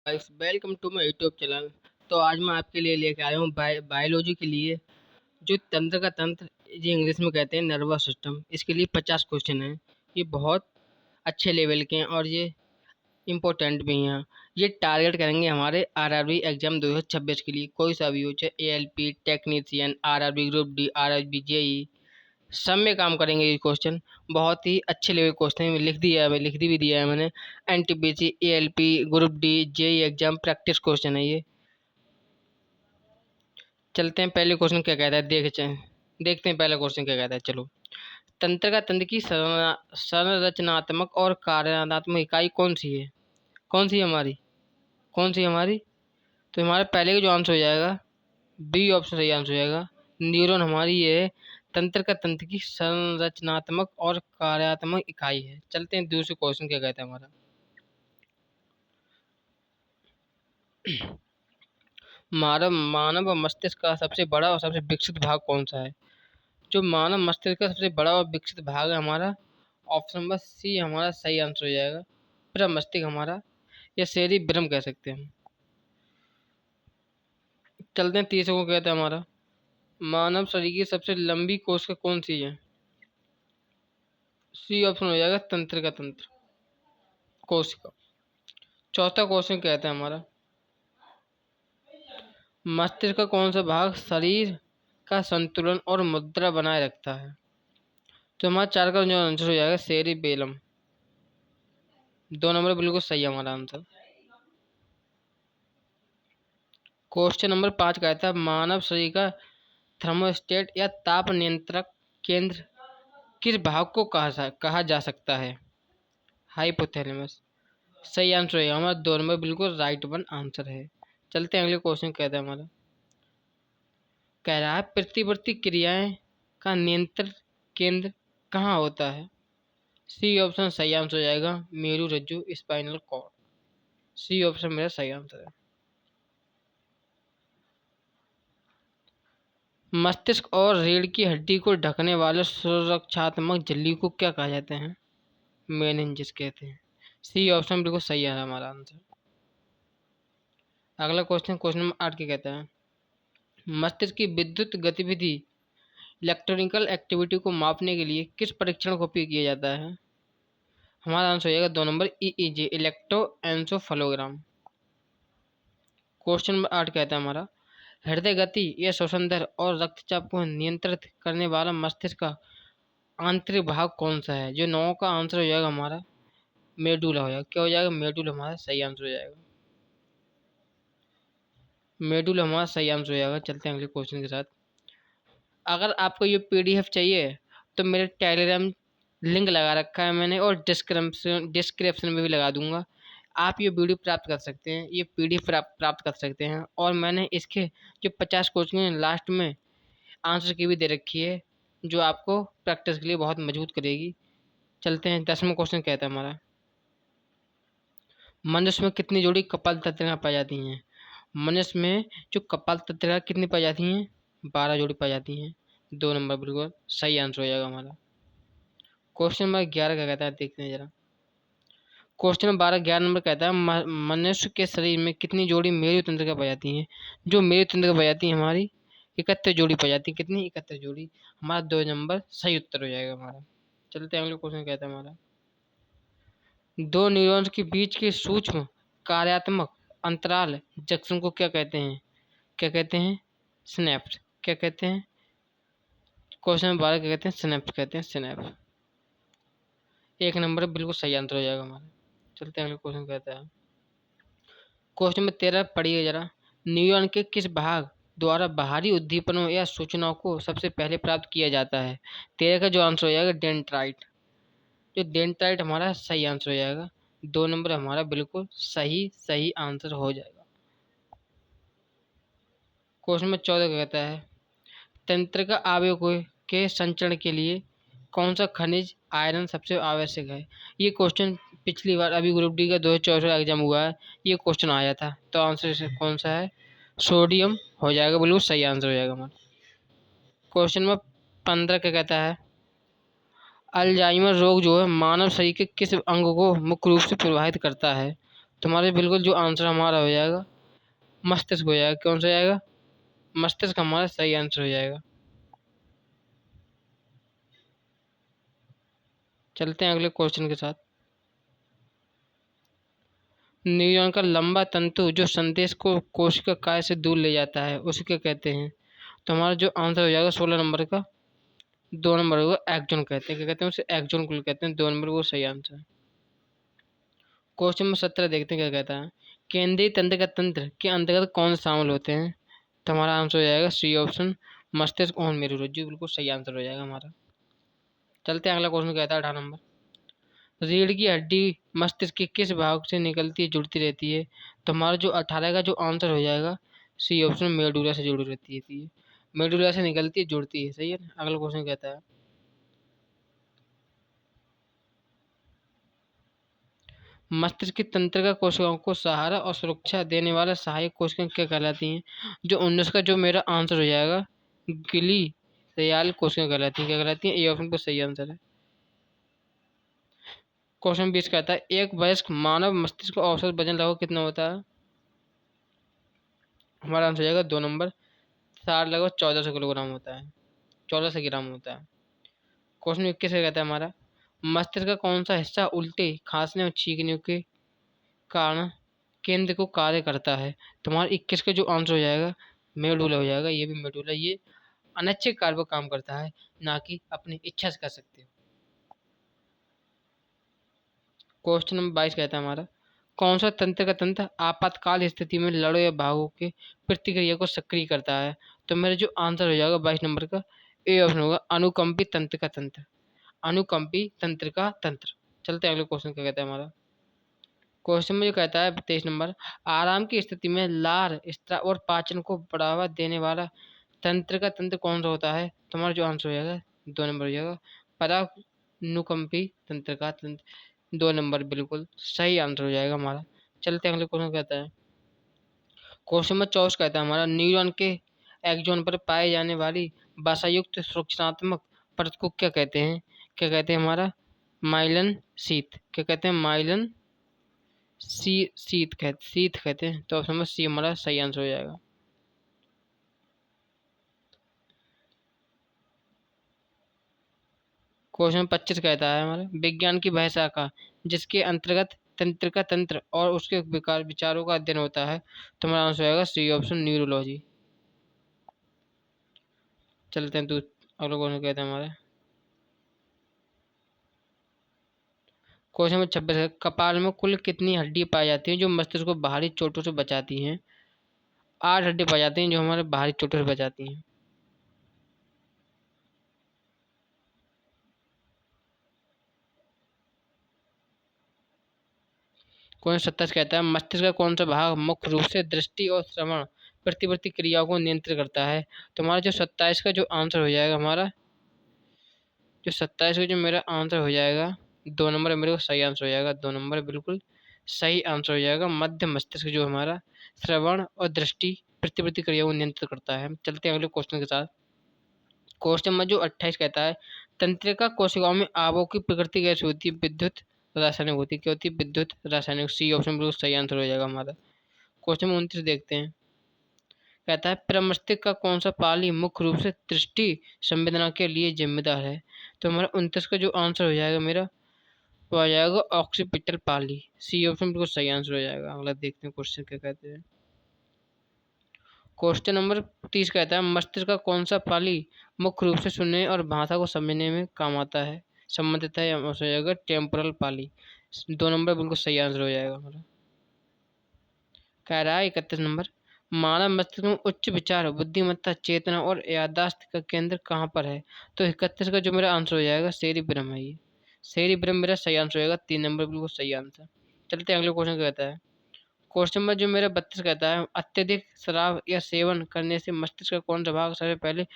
Guys, welcome to my YouTube channel. तो आज मैं आपके लिए लेके आया हूँ बायोलॉजी के लिए जो तंत्र का तंत्र, जो इंग्लिश में कहते हैं नर्वस सिस्टम। इसके लिए 50 क्वेश्चन हैं। ये बहुत अच्छे लेवल के हैं और ये इम्पोर्टेंट भी हैं। ये टारगेट करेंगे हमारे आरआरबी एग्जाम 2026 के लिए, कोई सा भी हो, चाहे ALP, technician, RRB group D, RRB JE, सब में काम करेंगे ये क्वेश्चन। बहुत ही अच्छे लेवल क्वेश्चन है, लिख दी भी दिया है मैंने। NTPC, ALP, group D, JE exam practice question है ये। चलते हैं, पहले क्वेश्चन क्या कहता है देखते हैं पहला क्वेश्चन क्या कहता है। चलो, तंत्र का तंत्र की संरचनात्मक और कार्यात्मक इकाई कौन सी है? कौन सी है हमारी? कौन सी है हमारी? तो हमारा पहले का जो आंसर हो जाएगा, बी ऑप्शन सही आंसर हो जाएगा। न्यूरॉन हमारी ये तंत्र का तंत्र की संरचनात्मक और कार्यात्मक इकाई है। चलते हैं दूसरे क्वेश्चन क्या कहता है हमारा। मानव मस्तिष्क का सबसे बड़ा और सबसे विकसित भाग कौन सा है? जो मानव मस्तिष्क का सबसे बड़ा और विकसित भाग है हमारा, ऑप्शन नंबर सी हमारा सही आंसर हो जाएगा। प्रमस्तिष्क हमारा, या सेरिब्रम कह सकते हैं। चलते हैं तीसरे को कहते हैं हमारा, मानव शरीर की सबसे लंबी कोशिका कौन सी है? सी ऑप्शन हो जाएगा, तंत्र का तंत्र कोशिका। चौथा क्वेश्चन कहता है हमारा, मस्तिष्क का कौन सा भाग शरीर का संतुलन और मुद्रा बनाए रखता है? तो हमारा चार का जो आंसर हो जाएगा, सेरिबेलम। दो नंबर बिल्कुल सही है हमारा आंसर। क्वेश्चन नंबर 5 कहता है, मानव शरीर का थर्मोस्टेट या ताप नियंत्रक केंद्र किस भाग को कहा जा सकता है? हाइपोथैलेमस। सही आंसर है हमारा, दो नंबर बिल्कुल राइट वन आंसर है। चलते हैं अगले क्वेश्चन कहता है हमारा, कह रहा है प्रतिवर्ती क्रियाएं का नियंत्रण केंद्र कहाँ होता है? सी ऑप्शन सही आंसर हो जाएगा, मेरू रज्जु, स्पाइनल कॉर्ड। सी ऑप्शन मेरा सही आंसर है। मस्तिष्क और रीढ़ की हड्डी को ढकने वाले सुरक्षात्मक झिल्ली को क्या कहा जाते हैं? मेनिंजेस कहते हैं। सी ऑप्शन बिल्कुल सही है हमारा आंसर। अगला क्वेश्चन, क्वेश्चन नंबर 8 क्या कहता है, मस्तिष्क की विद्युत गतिविधि, इलेक्ट्रिकल एक्टिविटी को मापने के लिए किस परीक्षण का उपयोग किया जाता है? हमारा आंसर हो जाएगा दो number, EEG, electroencephalogram. Question number 8 कहता है हमारा, हृदय गति या श्वसन दर और रक्तचाप को नियंत्रित करने वाला मस्तिष्क का आंतरिक भाग कौन सा है? जो 9 का आंसर हो जाएगा हमारा, मेडुला हो जाएगा। क्या हो जाएगा? मेडुला हमारा सही आंसर हो जाएगा। मेडुला हमारा सही आंसर हो जाएगा। चलते हैं अगले क्वेश्चन के साथ। अगर आपको ये पीडीएफ चाहिए तो मेरे टेलीग्राम लिंक लगा रखा है मैंने, और डिस्क्रिप्शन में भी लगा दूंगा। आप ये वीडियो प्राप्त कर सकते हैं, ये पीडीएफ प्राप्त कर सकते हैं। और मैंने इसके जो 50 क्वेश्चन लास्ट में आंसर की भी दे रखी है, जो आपको प्रैक्टिस के लिए बहुत मजबूत करेगी। चलते हैं, 10वां क्वेश्चन कहता है हमारा, मनुष्य में कितनी जोड़ी कपाल तंत्रिकाएं पाई जाती हैं? मनुष्य में जो कपाल तंत्रिकाएं कितनी पाई जाती हैं? 12 जोड़ी पाई जाती हैं। दो नंबर बिल्कुल सही आंसर हो जाएगा हमारा। क्वेश्चन नंबर 11 क्या कहता है, देखते हैं जरा। क्वेश्चन नंबर 11 नंबर कहता है, मनुष्य के शरीर में कितनी जोड़ी मेरु तंत्रिका पाई जाती हैं? जो मेरु तंत्रिका पाई जाती है हमारी, 71 जोड़ी पाई जाती है। कितनी? 71 जोड़ी। हमारा दो नंबर सही उत्तर हो जाएगा हमारा। चलते हैं अगले क्वेश्चन कहता है हमारा, दो न्यूरॉन्स के बीच के सूक्ष्म कार्यात्मक अंतराल जंक्शन को क्या कहते हैं? क्या कहते हैं? स्नैप्स। क्या कहते हैं? क्वेश्चन नंबर 12 क्या कहते हैं? स्नैप्स कहते हैं, स्नैप्स। एक नंबर बिल्कुल सही आंसर हो जाएगा हमारा। चलते हैं अगले क्वेश्चन कहता है, क्वेश्चन में 13 पढ़िए जरा, न्यूरॉन के किस भाग द्वारा बाहरी उद्दीपनों या सूचनाओं को सबसे पहले प्राप्त किया जाता है? 13 का जो आंसर हो जाएगा, डेंड्राइट। जो डेंड्राइट हमारा सही आंसर हो जाएगा। दो नंबर हमारा बिल्कुल सही सही आंसर हो जाएगा। क्वेश्चन में 14 कहता है, तंत्रिका अवयव के संचरण के लिए कौन सा खनिज आयरन सबसे आवश्यक है? ये क्वेश्चन पिछली बार अभी ग्रुप डी का 2024 एग्जाम हुआ है, ये क्वेश्चन आया था। तो आंसर कौन सा है? सोडियम हो जाएगा, बिल्कुल सही आंसर हो जाएगा हमारा। क्वेश्चन में 15 क्या कहता है, अल्जाइमर रोग जो है मानव शरीर के किस अंग को मुख्य रूप से प्रभावित करता है? तुम्हारे बिल्कुल जो आंसर हमारा हो जाएगा मस्तिष्क हो जाएगा। कौन सा जाएगा? मस्तिष्क हमारा सही आंसर हो जाएगा। चलते हैं अगले क्वेश्चन के साथ। न्यूरॉन का लंबा तंतु जो संदेश को कोशिका काय से दूर ले जाता है उसे क्या कहते हैं? तो हमारा जो आंसर हो जाएगा 16 नंबर का 2 नंबर को एक्सॉन कहते हैं। क्या कहते हैं उसे? एक्सॉन को कहते हैं। 2 नंबर वो सही आंसर है। क्वेश्चन नंबर 17 देखते हैं क्या कहता है। केंद्रीय तंत्र का तंत्र के अंतर्गत कौन शामिल होते हैं? तो हमारा आंसर हो जाएगा सी ऑप्शन, मस्तिष्क और मेरुरज्जु बिल्कुल सही आंसर हो जाएगा हमारा। चलते हैं अगला क्वेश्चन कहता है 18 नंबर। रीढ़ की हड्डी मस्तिष्क के किस भाग से निकलती है जुड़ती रहती है? तो हमारा जो 18 का जो आंसर हो जाएगा सी ऑप्शन, मेडुला से जुड़ी रहती है। मेडुला से निकलती है जुड़ती है। सही है। अगला क्वेश्चन कहता है मस्तिष्क की तंत्रिका कोशिकाओं को सहारा और सुरक्षा देने वाला सहायक कोशिकाएं क्या कहलाती हैं? जो 19 का जो मेरा आंसर हो जाएगा गिली दयाल कोशिकाएं कहलाती हैं। क्या कहलाती हैं? ए ऑप्शन पर सही आंसर है। क्वेश्चन 20 कहता है एक वयस्क मानव मस्तिष्क का औसत वजन लगभग कितना होता है? हमारा आंसर हो जाएगा 2 नंबर, साठ लगभग 1400 किलोग्राम होता है। 1400 ग्राम होता है। क्वेश्चन 21 कहता है हमारा मस्तिष्क का कौन सा हिस्सा उल्टे खांसने और छींकने के कारण केंद्र को कार्य करता है? तुम्हारा 21 का जो आंसर हो जाएगा मेडुला हो जाएगा। ये भी मेडुला ये अनैच्छिक कार्य पर काम करता है, ना कि अपनी इच्छा से कर सकते हो। क्वेश्चन नंबर 22 कहता है हमारा कौन सा तंत्र का तंत्र आपातकाल स्थिति में लड़ो या भागो के प्रतिक्रिया को सक्रिय करता है? तो मेरा जो आंसर हो जाएगा 22 नंबर का ए ऑप्शन होगा अनुकंपी तंत्र का तंत्र। अनुकंपी तंत्र का तंत्र। चलते हैं अगले क्वेश्चन क्या कहता है हमारा। क्वेश्चन में जो कहता है 23 नंबर आराम की स्थिति में लार स्त्राव और पाचन को बढ़ावा देने वाला तंत्र का तंत्र कौन सा होता है? तुम्हारा जो आंसर हो जाएगा 2 नंबर हो जाएगा परानुकंपी तंत्र का तंत्र। 2 नंबर बिल्कुल सही आंसर हो जाएगा हमारा। चलते हैं अगले क्वेश्चन कहता है। क्वेश्चन नंबर 24 कहता है हमारा न्यूरॉन के एक्सॉन पर पाए जाने वाली वसायुक्त सुरक्षात्मक परत को क्या कहते हैं? क्या कहते हैं हमारा माइलन शीथ। क्या कहते हैं? माइलन शीत कहते हैं। तो ऑप्शन नंबर सी हमारा सही आंसर हो जाएगा। क्वेश्चन 25 कहता है हमारा विज्ञान की वह शाखा जिसके अंतर्गत तंत्र का तंत्र और उसके विकार विचारों का अध्ययन होता है। तो हमारा आंसर होगा सी ऑप्शन न्यूरोलॉजी। चलते हैं तो अगला क्वेश्चन कहते हैं हमारे। क्वेश्चन नंबर 26 है कपाल में कुल कितनी हड्डी पाई जाती है जो मस्तिष्क को बाहरी चोटों से बचाती हैं? 8 हड्डी पाई जाती हैं जो हमारे बाहरी चोटों से बचाती हैं। क्वेश्चन 27 कहता है मस्तिष्क का कौन सा भाग मुख्य रूप से दृष्टि और श्रवण प्रतिवर्ती क्रियाओं को नियंत्रित करता है? तो हमारा जो 27 का जो आंसर हो जाएगा हमारा जो 27 का जो मेरा आंसर हो जाएगा 2 नंबर मेरे को सही आंसर हो जाएगा। 2 नंबर बिल्कुल सही आंसर हो जाएगा। मध्य मस्तिष्क जो हमारा श्रवण और दृष्टि प्रतिवर्ती क्रियाओं को नियंत्रित करता है। चलते हैं अगले क्वेश्चन के साथ। क्वेश्चन नंबर जो 28 कहता है तंत्रिका कोशिकाओं में आवों की प्रकृति कैसी होती है? विद्युत रासायनिक होती है। क्या होती है? विद्युत रासायनिक। सी ऑप्शन बिल्कुल सही आंसर हो जाएगा हमारा। क्वेश्चन नंबर 29 देखते हैं। कहता है प्रमस्तिष्क का कौन सा पाली मुख्य रूप से दृष्टि संवेदना के लिए जिम्मेदार है? तो हमारा 29 का जो आंसर हो जाएगा मेरा वो आ जाएगा ऑक्सीपिटल पाली। सी ऑप्शन बिल्कुल सही आंसर हो जाएगा। अगला देखते हैं क्वेश्चन क्या कहते हैं। क्वेश्चन नंबर 30 कहता है मस्तिष्क का कौन सा पाली मुख्य रूप से सुनने और भाषा को समझने में काम आता है संबंधित है? हो जाएगा टेम्पोरल पाली। 2 नंबर बिल्कुल सही आंसर हो जाएगा हमारा। कह रहा है 31 नंबर मानव मस्तिष्क में उच्च विचार बुद्धिमत्ता चेतना और याददाश्त का केंद्र कहाँ पर है? तो 31 का जो मेरा आंसर हो जाएगा सेरिब्रम है। ये सेरिब्रम मेरा सही आंसर हो जाएगा। 3 नंबर बिल्कुल सही आंसर। चलते हैं अगले क्वेश्चन कहता है। क्वेश्चन में जो मेरा 32 कहता है अत्यधिक शराब या सेवन करने से मस्तिष्क का कौन सा भाग सबसे पहले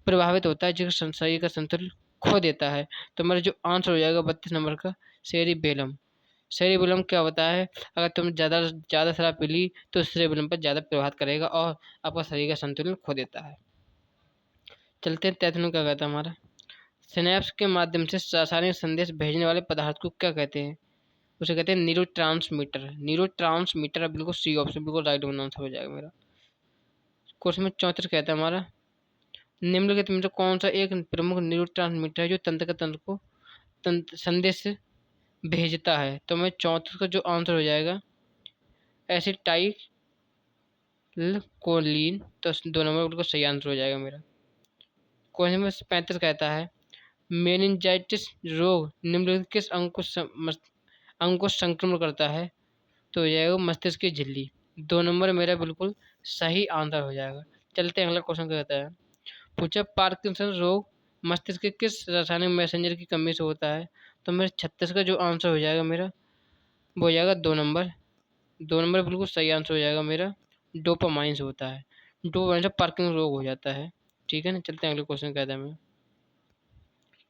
प्रभावित होता है जिसका शरीर का संतुलन खो देता है? तो मेरा जो आंसर हो जाएगा 32 नंबर का सेरिबेलम। सेरिबेलम क्या होता है? अगर तुम ज़्यादा ज़्यादा शराब पी ली तो सेरिबेलम पर ज़्यादा प्रभाव करेगा और आपका शरीर का संतुलन खो देता है। चलते हैं 33 क्या कहता है हमारा सिनेप्स के माध्यम से रासायनिक संदेश भेजने वाले पदार्थ को क्या कहते हैं? उसे कहते हैं न्यूरो ट्रांसमीटर। न्यूरो ट्रांसमीटर बिल्कुल सी ऑप्शन बिल्कुल राइट आंसर हो जाएगा मेरा। क्वेश्चन में 34 कहता है हमारा, निम्नलिखित में से कौन सा एक प्रमुख न्यूरो ट्रांसमीटर है जो तंत्र को संदेश भेजता है। तो मैं 34 का जो आंसर हो जाएगा एसिटाइल कोलिन, तो 2 नंबर बिल्कुल सही आंसर हो जाएगा मेरा। क्वेश्चन में 35 कहता है, मेनिंजाइटिस रोग निम्नलिखित किस अंग को संक्रमण करता है। तो यह मस्तिष्क की झिल्ली। 2 नंबर मेरा बिल्कुल सही आंसर हो जाएगा। चलते हैं अगला क्वेश्चन कहता है, पूछा पार्किंसन रोग मस्तिष्क के किस रासायनिक मैसेंजर की कमी से होता है। तो मेरे 36 का जो आंसर हो जाएगा मेरा वो हो जाएगा 2 नंबर। 2 नंबर बिल्कुल सही आंसर हो जाएगा मेरा, डोपामाइन से होता है। डोपामाइन से पार्किंसन रोग हो जाता है। ठीक है ना, चलते हैं अगले क्वेश्चन कहता है मैं।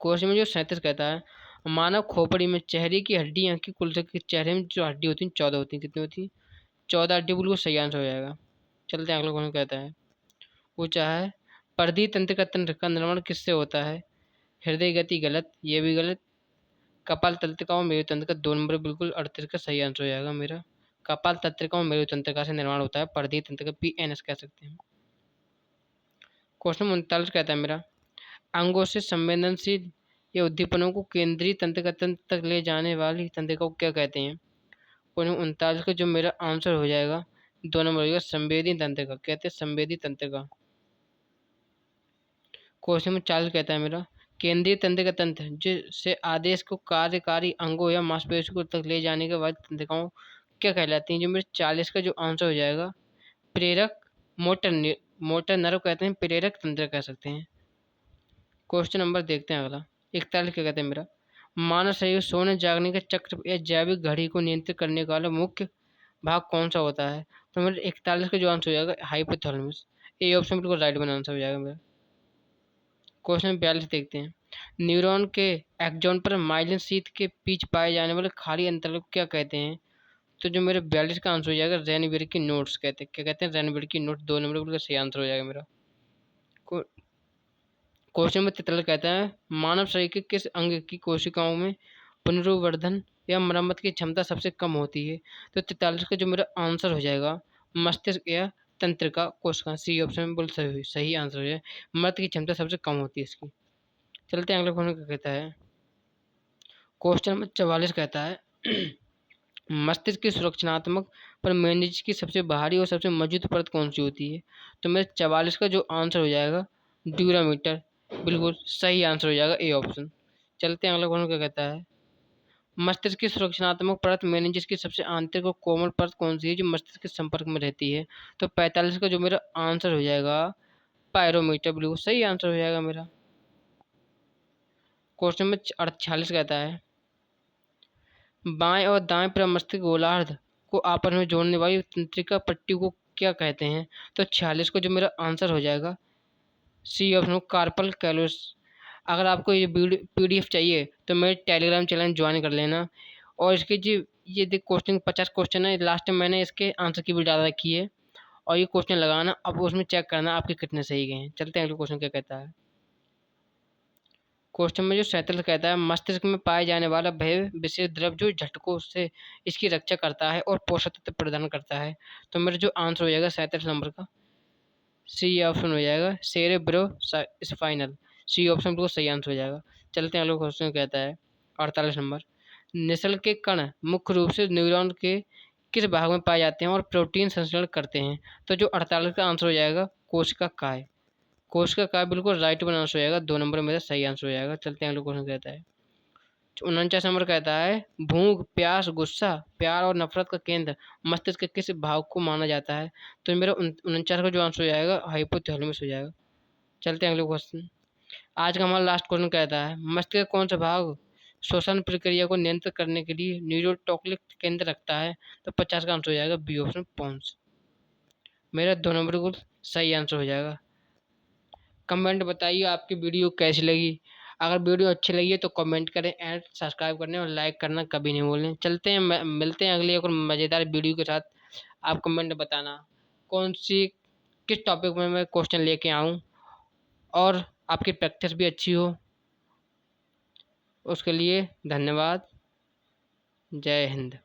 क्वेश्चन में जो 37 कहता है, मानव खोपड़ी में चेहरे की हड्डियां की कुल संख्या, चेहरे में जो हड्डी होती है 14 होती है। कितनी होती है? 14 हड्डी बिल्कुल सही आंसर हो जाएगा। चलते हैं अगला क्वेश्चन कहता है, पूछा है परिधीय तंत्र का निर्माण किससे होता है। हृदय गति गलत, ये भी गलत। कपाल तंत्रिका और मेरुतंत्र का 2 नंबर बिल्कुल 38 का सही आंसर हो जाएगा मेरा। कपाल तंत्रिका और मेरुतंत्रिका से निर्माण होता है परिधीय तंत्र का, PNS कह सकते हैं। क्वेश्चन 39 कहता है मेरा, अंगों से संवेदनशील या उद्दीपनों को केंद्रीय तंत्रिका तंत्र तक ले जाने वाली तंत्रिका को क्या कहते हैं। क्वेश्चन 39 का जो मेरा आंसर हो जाएगा 2 नंबर होगा संवेदी तंत्रिका, कहते हैं संवेदी तंत्रिका। क्वेश्चन में 40 कहता है मेरा, केंद्रीय तंत्रिका तंत्र जिससे आदेश को कार्यकारी अंगों या मांसपेशियों तक ले जाने के बाद तंत्रिकाओं क्या कहलाती हैं। जो मेरे 40 का जो आंसर हो जाएगा प्रेरक मोटर नर्व कहते हैं, प्रेरक तंत्र कह सकते हैं। क्वेश्चन नंबर देखते हैं अगला 41 क्या कहते हैं मेरा, मानव शरीर सोने जागने के चक्र या जैविक घड़ी को नियंत्रित करने का वाला मुख्य भाग कौन सा होता है। तो मेरे 41 का जो आंसर हो जाएगा हाइपोथैलेमस, ये ऑप्शन बिल्कुल राइट बना आंसर हो जाएगा मेरा। क्वेश्चन 42 देखते हैं, न्यूरॉन के एक्सॉन पर माइलिन शीथ के बीच पाए जाने वाले खाली अंतराल को क्या कहते हैं। तो जो मेरे 42 का आंसर हो जाएगा रेनबेरी की नोट्स कहते हैं, क्या कहते हैं रेनबेरी की नोट। 2 नंबर बिल्कुल सही आंसर हो जाएगा मेरा। क्वेश्चन में 43 कहता है, मानव शरीर के किस अंग की कोशिकाओं में पुनरुत्वर्धन या मरम्मत की क्षमता सबसे कम होती है। तो 43 का जो मेरा आंसर हो जाएगा मस्तिष्क या तंत्रिका कोशिका, सी ऑप्शन बिल्कुल सही आंसर है। मर्द की क्षमता सबसे कम होती है इसकी। चलते हैं अगले क्वेश्चन का कहता है, क्वेश्चन नंबर 44 कहता है मस्तिष्क की सुरक्षात्मक पर मेनिज की सबसे बाहरी और सबसे मजबूत परत कौन सी होती है। तो मेरे 44 का जो आंसर हो जाएगा ड्यूरामीटर, बिल्कुल सही आंसर हो जाएगा ए ऑप्शन। चलते हैं अगला क्वेश्चन क्या कहता है, मस्तिष्क की सुरक्षात्मक परत मेनिंजेस की सबसे आंतरिक और कोमल परत कौन सी है जो मस्तिष्क के संपर्क में रहती है। तो 45 का जो मेरा आंसर हो जाएगा पायरोमीटर, बिल्कुल सही आंसर हो जाएगा मेरा। क्वेश्चन में 48 कहता है, बाएं और दाएं प्रमस्तिष्क गोलार्ध को आपस में जोड़ने वाली तंत्रिका पट्टी को क्या कहते हैं। तो 46 को जो मेरा आंसर हो जाएगा सी ऑप्शन कार्पल कैलोस। अगर आपको ये PDF चाहिए तो मेरे टेलीग्राम चैनल ज्वाइन कर लेना। और इसके जी ये देख क्वेश्चन 50 क्वेश्चन है, लास्ट में मैंने इसके आंसर की भी डाल रखी है और ये क्वेश्चन लगाना, अब उसमें चेक करना आपके कितने सही गए हैं। चलते हैं अगले क्वेश्चन क्या कहता है। क्वेश्चन में जो 47 कहता है, मस्तिष्क में पाए जाने वाला भय विशेष द्रव जो झटकों से इसकी रक्षा करता है और पोषक तत्व प्रदान करता है। तो मेरा जो आंसर हो जाएगा 47 नंबर का सी ऑप्शन हो जाएगा सेरेब्रो स्पाइनल, सी ऑप्शन बिल्कुल सही आंसर हो जाएगा। चलते हैं अगले क्वेश्चन कहता है 48 नंबर, निसल के कण मुख्य रूप से न्यूरॉन के किस भाग में पाए जाते हैं और प्रोटीन संश्लेषण करते हैं। तो जो 48 का आंसर हो जाएगा कोशिका काय, कोशिका काय बिल्कुल राइट वन आंसर हो जाएगा। 2 नंबर मेरा सही आंसर हो जाएगा। चलते हैं अगले क्वेश्चन कहता है 49 नंबर कहता है, भूख प्यास गुस्सा प्यार और नफरत का केंद्र मस्तिष्क के किस भाग को माना जाता है। तो मेरा 49 का जो आंसर हो जाएगा हाइपोथैलेमस हो जाएगा। चलते हैं अगले क्वेश्चन। आज का हमारा लास्ट क्वेश्चन कहता है, मस्तिष्क का कौन सा भाग श्वसन प्रक्रिया को नियंत्रित करने के लिए न्यूरोटॉक्सिक केंद्र रखता है। तो 50 का आंसर हो जाएगा बी ऑप्शन पोन्स। मेरा 2 नंबर को सही आंसर हो जाएगा। कमेंट बताइए आपकी वीडियो कैसी लगी। अगर वीडियो अच्छी लगी है तो कमेंट करें एंड सब्सक्राइब करने और लाइक करना कभी नहीं भूलें। चलते हैं मिलते हैं अगली एक और मज़ेदार वीडियो के साथ। आप कमेंट बताना कौन सी किस टॉपिक में मैं क्वेश्चन लेके आऊँ और आपकी प्रैक्टिस भी अच्छी हो। उसके लिए धन्यवाद। जय हिंद।